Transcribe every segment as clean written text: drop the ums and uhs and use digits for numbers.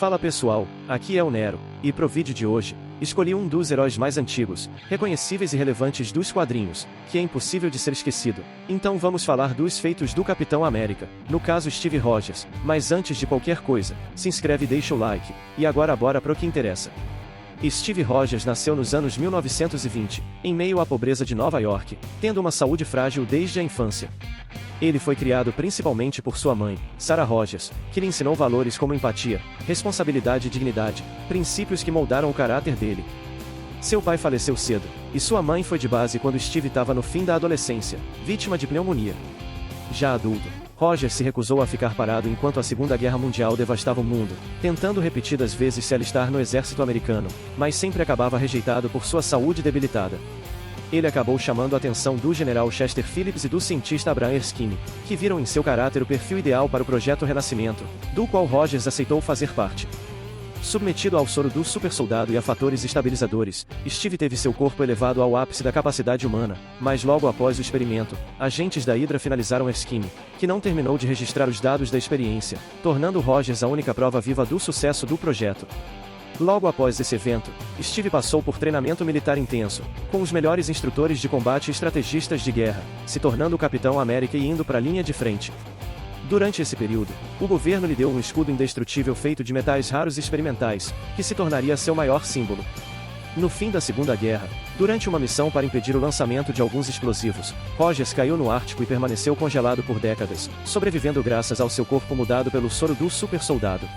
Fala pessoal, aqui é o Nero, e pro vídeo de hoje, escolhi um dos heróis mais antigos, reconhecíveis e relevantes dos quadrinhos, que é impossível de ser esquecido. Então vamos falar dos feitos do Capitão América, no caso Steve Rogers, mas antes de qualquer coisa, se inscreve e deixa o like, e agora bora pro que interessa. Steve Rogers nasceu nos anos 1920, em meio à pobreza de Nova York, tendo uma saúde frágil desde a infância. Ele foi criado principalmente por sua mãe, Sarah Rogers, que lhe ensinou valores como empatia, responsabilidade e dignidade, princípios que moldaram o caráter dele. Seu pai faleceu cedo, e sua mãe foi de base quando Steve estava no fim da adolescência, vítima de pneumonia. Já adulto, Rogers se recusou a ficar parado enquanto a Segunda Guerra Mundial devastava o mundo, tentando repetidas vezes se alistar no exército americano, mas sempre acabava rejeitado por sua saúde debilitada. Ele acabou chamando a atenção do general Chester Phillips e do cientista Abraham Erskine, que viram em seu caráter o perfil ideal para o projeto Renascimento, do qual Rogers aceitou fazer parte. Submetido ao soro do supersoldado e a fatores estabilizadores, Steve teve seu corpo elevado ao ápice da capacidade humana, mas logo após o experimento, agentes da Hydra finalizaram Erskine, que não terminou de registrar os dados da experiência, tornando Rogers a única prova viva do sucesso do projeto. Logo após esse evento, Steve passou por treinamento militar intenso, com os melhores instrutores de combate e estrategistas de guerra, se tornando o Capitão América e indo para a linha de frente. Durante esse período, o governo lhe deu um escudo indestrutível feito de metais raros e experimentais, que se tornaria seu maior símbolo. No fim da Segunda Guerra, durante uma missão para impedir o lançamento de alguns explosivos, Rogers caiu no Ártico e permaneceu congelado por décadas, sobrevivendo graças ao seu corpo mudado pelo soro do supersoldado.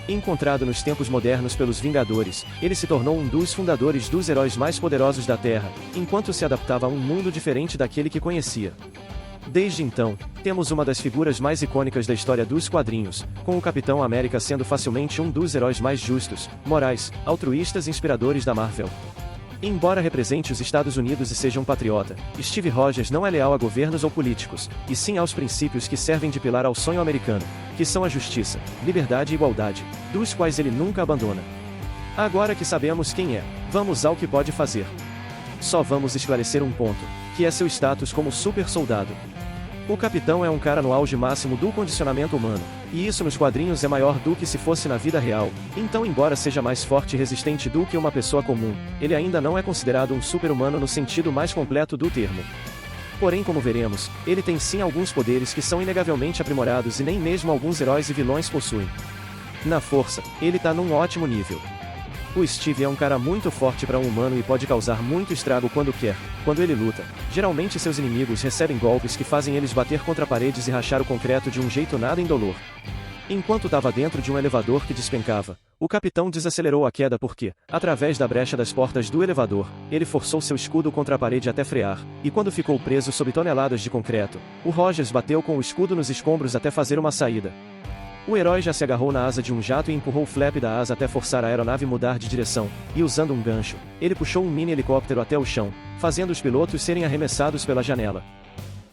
Encontrado nos tempos modernos pelos Vingadores, ele se tornou um dos fundadores dos heróis mais poderosos da Terra, enquanto se adaptava a um mundo diferente daquele que conhecia. Desde então, temos uma das figuras mais icônicas da história dos quadrinhos, com o Capitão América sendo facilmente um dos heróis mais justos, morais, altruístas e inspiradores da Marvel. Embora represente os Estados Unidos e seja um patriota, Steve Rogers não é leal a governos ou políticos, e sim aos princípios que servem de pilar ao sonho americano, que são a justiça, liberdade e igualdade, dos quais ele nunca abandona. Agora que sabemos quem é, vamos ao que pode fazer. Só vamos esclarecer um ponto, que é seu status como super soldado. O capitão é um cara no auge máximo do condicionamento humano, e isso nos quadrinhos é maior do que se fosse na vida real, então embora seja mais forte e resistente do que uma pessoa comum, ele ainda não é considerado um super-humano no sentido mais completo do termo. Porém, como veremos, ele tem sim alguns poderes que são inegavelmente aprimorados e nem mesmo alguns heróis e vilões possuem. Na força, ele tá num ótimo nível. O Steve é um cara muito forte para um humano e pode causar muito estrago quando quer. Quando ele luta, geralmente seus inimigos recebem golpes que fazem eles bater contra paredes e rachar o concreto de um jeito nada indolor. Enquanto estava dentro de um elevador que despencava, o capitão desacelerou a queda porque, através da brecha das portas do elevador, ele forçou seu escudo contra a parede até frear, e quando ficou preso sob toneladas de concreto, o Rogers bateu com o escudo nos escombros até fazer uma saída. O herói já se agarrou na asa de um jato e empurrou o flap da asa até forçar a aeronave mudar de direção, e usando um gancho, ele puxou um mini helicóptero até o chão, fazendo os pilotos serem arremessados pela janela.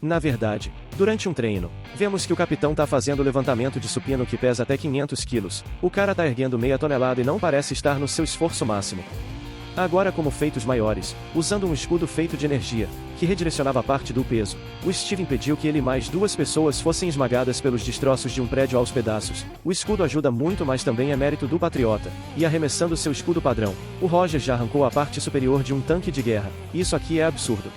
Na verdade, durante um treino, vemos que o capitão tá fazendo o levantamento de supino que pesa até 500 quilos, o cara tá erguendo meia tonelada e não parece estar no seu esforço máximo. Agora, como feitos maiores, usando um escudo feito de energia, que redirecionava parte do peso, o Steve impediu que ele e mais duas pessoas fossem esmagadas pelos destroços de um prédio aos pedaços. O escudo ajuda muito, mas também é mérito do patriota, e arremessando seu escudo padrão, o Rogers já arrancou a parte superior de um tanque de guerra. Isso aqui é absurdo.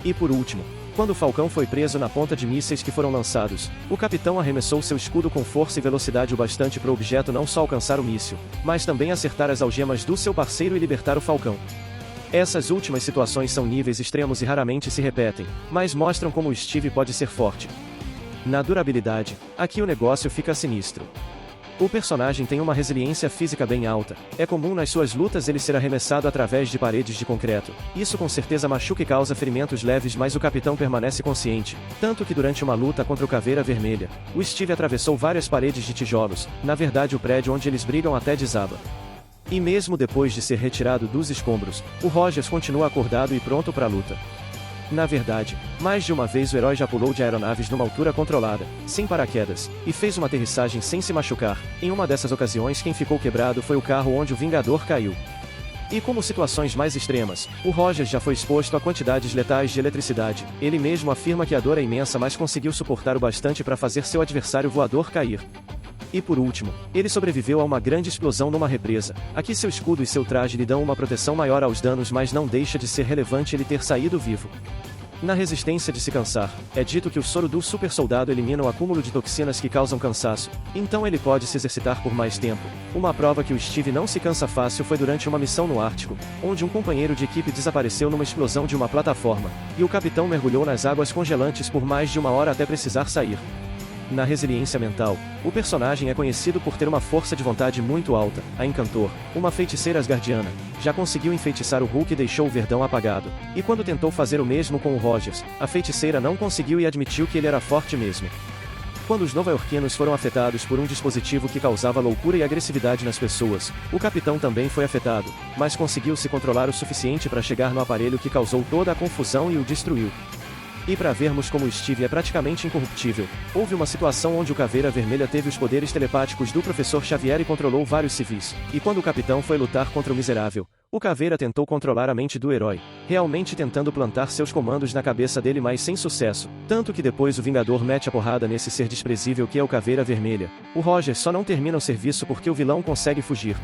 E por último, quando o Falcão foi preso na ponta de mísseis que foram lançados, o capitão arremessou seu escudo com força e velocidade o bastante para o objeto não só alcançar o míssil, mas também acertar as algemas do seu parceiro e libertar o Falcão. Essas últimas situações são níveis extremos e raramente se repetem, mas mostram como o Steve pode ser forte. Na durabilidade, aqui o negócio fica sinistro. O personagem tem uma resiliência física bem alta, é comum nas suas lutas ele ser arremessado através de paredes de concreto, isso com certeza machuca e causa ferimentos leves, mas o capitão permanece consciente, tanto que durante uma luta contra o Caveira Vermelha, o Steve atravessou várias paredes de tijolos, na verdade o prédio onde eles brigam até desaba. E mesmo depois de ser retirado dos escombros, o Rogers continua acordado e pronto para a luta. Na verdade, mais de uma vez o herói já pulou de aeronaves numa altura controlada, sem paraquedas, e fez uma aterrissagem sem se machucar. Em uma dessas ocasiões quem ficou quebrado foi o carro onde o Vingador caiu. E como situações mais extremas, o Rogers já foi exposto a quantidades letais de eletricidade. Ele mesmo afirma que a dor é imensa, mas conseguiu suportar o bastante para fazer seu adversário voador cair. E por último, ele sobreviveu a uma grande explosão numa represa. Aqui seu escudo e seu traje lhe dão uma proteção maior aos danos, mas não deixa de ser relevante ele ter saído vivo. Na resistência de se cansar, é dito que o soro do super soldado elimina o acúmulo de toxinas que causam cansaço, então ele pode se exercitar por mais tempo. Uma prova que o Steve não se cansa fácil foi durante uma missão no Ártico, onde um companheiro de equipe desapareceu numa explosão de uma plataforma, e o capitão mergulhou nas águas congelantes por mais de 1 hora até precisar sair. Na resiliência mental, o personagem é conhecido por ter uma força de vontade muito alta. A Encantor, uma feiticeira asgardiana, já conseguiu enfeitiçar o Hulk e deixou o Verdão apagado. E quando tentou fazer o mesmo com o Rogers, a feiticeira não conseguiu e admitiu que ele era forte mesmo. Quando os nova-iorquinos foram afetados por um dispositivo que causava loucura e agressividade nas pessoas, o capitão também foi afetado, mas conseguiu se controlar o suficiente para chegar no aparelho que causou toda a confusão e o destruiu. E para vermos como Steve é praticamente incorruptível, houve uma situação onde o Caveira Vermelha teve os poderes telepáticos do Professor Xavier e controlou vários civis, e quando o capitão foi lutar contra o miserável, o Caveira tentou controlar a mente do herói, realmente tentando plantar seus comandos na cabeça dele, mas sem sucesso, tanto que depois o Vingador mete a porrada nesse ser desprezível que é o Caveira Vermelha. O Roger só não termina o serviço porque o vilão consegue fugir.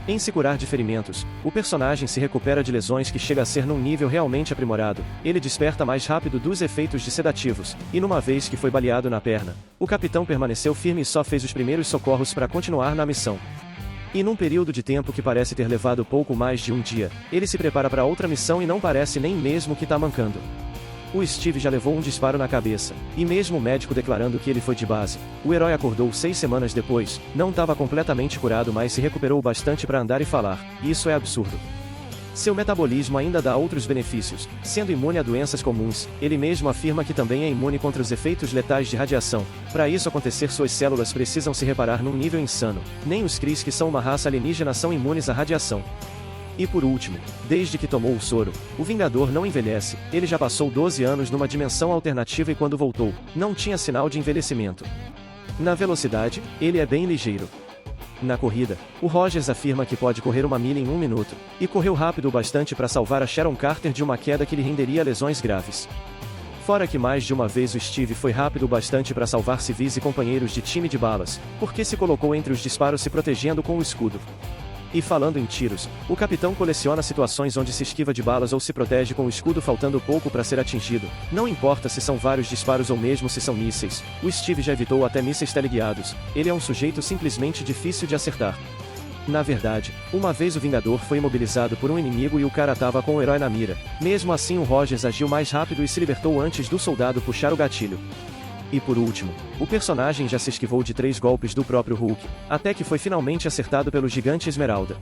Em se curar de ferimentos, o personagem se recupera de lesões que chega a ser num nível realmente aprimorado. Ele desperta mais rápido dos efeitos de sedativos, e numa vez que foi baleado na perna, o capitão permaneceu firme e só fez os primeiros socorros para continuar na missão. E num período de tempo que parece ter levado pouco mais de um dia, ele se prepara para outra missão e não parece nem mesmo que tá mancando. O Steve já levou um disparo na cabeça, e mesmo o médico declarando que ele foi de base, o herói acordou 6 semanas depois, não estava completamente curado, mas se recuperou bastante para andar e falar. Isso é absurdo. Seu metabolismo ainda dá outros benefícios, sendo imune a doenças comuns. Ele mesmo afirma que também é imune contra os efeitos letais de radiação. Para isso acontecer, suas células precisam se reparar num nível insano. Nem os Kree, que são uma raça alienígena, são imunes à radiação. E por último, desde que tomou o soro, o Vingador não envelhece. Ele já passou 12 anos numa dimensão alternativa e quando voltou, não tinha sinal de envelhecimento. Na velocidade, ele é bem ligeiro. Na corrida, o Rogers afirma que pode correr 1 milha em 1 minuto, e correu rápido o bastante para salvar a Sharon Carter de uma queda que lhe renderia lesões graves. Fora que mais de uma vez o Steve foi rápido o bastante para salvar civis e companheiros de time de balas, porque se colocou entre os disparos se protegendo com o escudo. E falando em tiros, o capitão coleciona situações onde se esquiva de balas ou se protege com o escudo faltando pouco para ser atingido. Não importa se são vários disparos ou mesmo se são mísseis, o Steve já evitou até mísseis teleguiados. Ele é um sujeito simplesmente difícil de acertar. Na verdade, uma vez o Vingador foi imobilizado por um inimigo e o cara tava com o herói na mira. Mesmo assim o Rogers agiu mais rápido e se libertou antes do soldado puxar o gatilho. E por último, o personagem já se esquivou de 3 golpes do próprio Hulk, até que foi finalmente acertado pelo Gigante Esmeralda.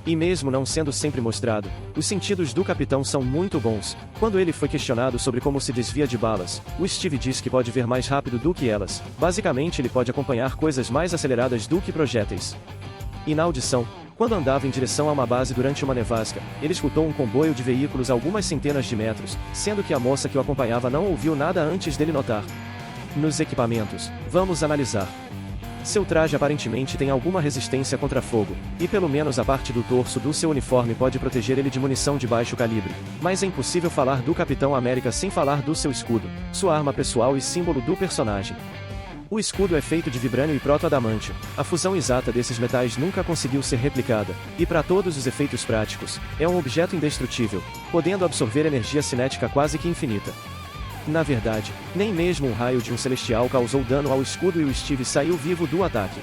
E mesmo não sendo sempre mostrado, os sentidos do capitão são muito bons. Quando ele foi questionado sobre como se desvia de balas, o Steve diz que pode ver mais rápido do que elas. Basicamente ele pode acompanhar coisas mais aceleradas do que projéteis. E na audição, quando andava em direção a uma base durante uma nevasca, ele escutou um comboio de veículos a algumas centenas de metros, sendo que a moça que o acompanhava não ouviu nada antes dele notar. Nos equipamentos, vamos analisar. Seu traje aparentemente tem alguma resistência contra fogo, e pelo menos a parte do torso do seu uniforme pode proteger ele de munição de baixo calibre. Mas é impossível falar do Capitão América sem falar do seu escudo, sua arma pessoal e símbolo do personagem. O escudo é feito de vibrânio e proto-adamantio. A fusão exata desses metais nunca conseguiu ser replicada, e para todos os efeitos práticos, é um objeto indestrutível, podendo absorver energia cinética quase que infinita. Na verdade, nem mesmo um raio de um celestial causou dano ao escudo e o Steve saiu vivo do ataque.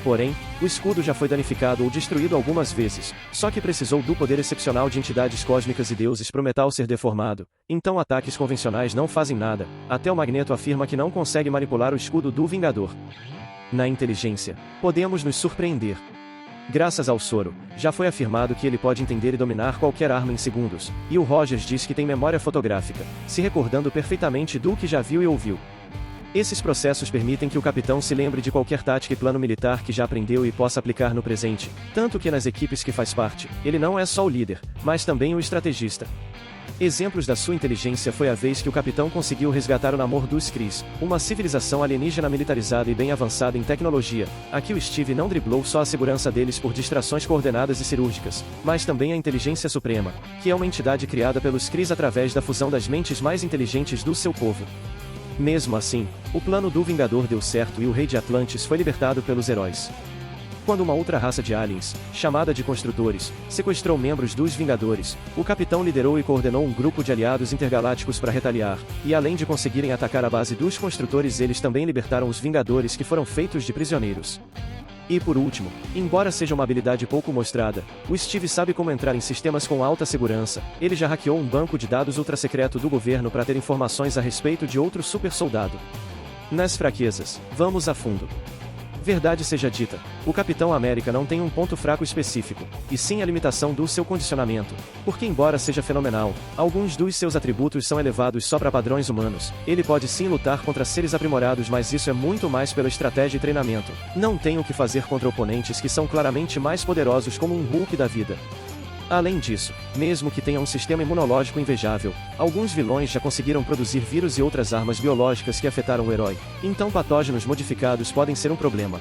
Porém, o escudo já foi danificado ou destruído algumas vezes, só que precisou do poder excepcional de entidades cósmicas e deuses pro metal ser deformado, então ataques convencionais não fazem nada. Até o Magneto afirma que não consegue manipular o escudo do Vingador. Na inteligência, podemos nos surpreender. Graças ao soro, já foi afirmado que ele pode entender e dominar qualquer arma em segundos, e o Rogers diz que tem memória fotográfica, se recordando perfeitamente do que já viu e ouviu. Esses processos permitem que o capitão se lembre de qualquer tática e plano militar que já aprendeu e possa aplicar no presente, tanto que nas equipes que faz parte, ele não é só o líder, mas também o estrategista. Exemplos da sua inteligência foi a vez que o capitão conseguiu resgatar o Namor dos Kree, uma civilização alienígena militarizada e bem avançada em tecnologia. Aqui o Steve não driblou só a segurança deles por distrações coordenadas e cirúrgicas, mas também a inteligência suprema, que é uma entidade criada pelos Kree através da fusão das mentes mais inteligentes do seu povo. Mesmo assim, o plano do Vingador deu certo e o Rei de Atlantis foi libertado pelos heróis. Quando uma outra raça de aliens, chamada de Construtores, sequestrou membros dos Vingadores, o Capitão liderou e coordenou um grupo de aliados intergalácticos para retaliar, e além de conseguirem atacar a base dos Construtores, eles também libertaram os Vingadores que foram feitos de prisioneiros. E por último, embora seja uma habilidade pouco mostrada, o Steve sabe como entrar em sistemas com alta segurança. Ele já hackeou um banco de dados ultrasecreto do governo para ter informações a respeito de outro super soldado. Nas fraquezas, vamos a fundo. Verdade seja dita, o Capitão América não tem um ponto fraco específico, e sim a limitação do seu condicionamento, porque embora seja fenomenal, alguns dos seus atributos são elevados só para padrões humanos. Ele pode sim lutar contra seres aprimorados, mas isso é muito mais pela estratégia e treinamento. Não tem o que fazer contra oponentes que são claramente mais poderosos, como um Hulk da vida. Além disso, mesmo que tenha um sistema imunológico invejável, alguns vilões já conseguiram produzir vírus e outras armas biológicas que afetaram o herói, então patógenos modificados podem ser um problema.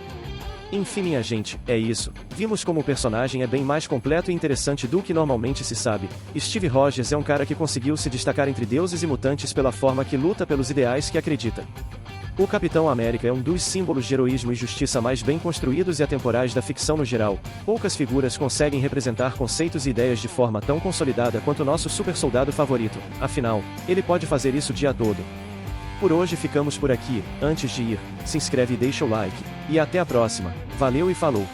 Enfim, minha gente, é isso. Vimos como o personagem é bem mais completo e interessante do que normalmente se sabe. Steve Rogers é um cara que conseguiu se destacar entre deuses e mutantes pela forma que luta pelos ideais que acredita. O Capitão América é um dos símbolos de heroísmo e justiça mais bem construídos e atemporais da ficção no geral. Poucas figuras conseguem representar conceitos e ideias de forma tão consolidada quanto o nosso super soldado favorito. Afinal, ele pode fazer isso o dia todo. Por hoje ficamos por aqui. Antes de ir, se inscreve e deixa o like. E até a próxima. Valeu e falou!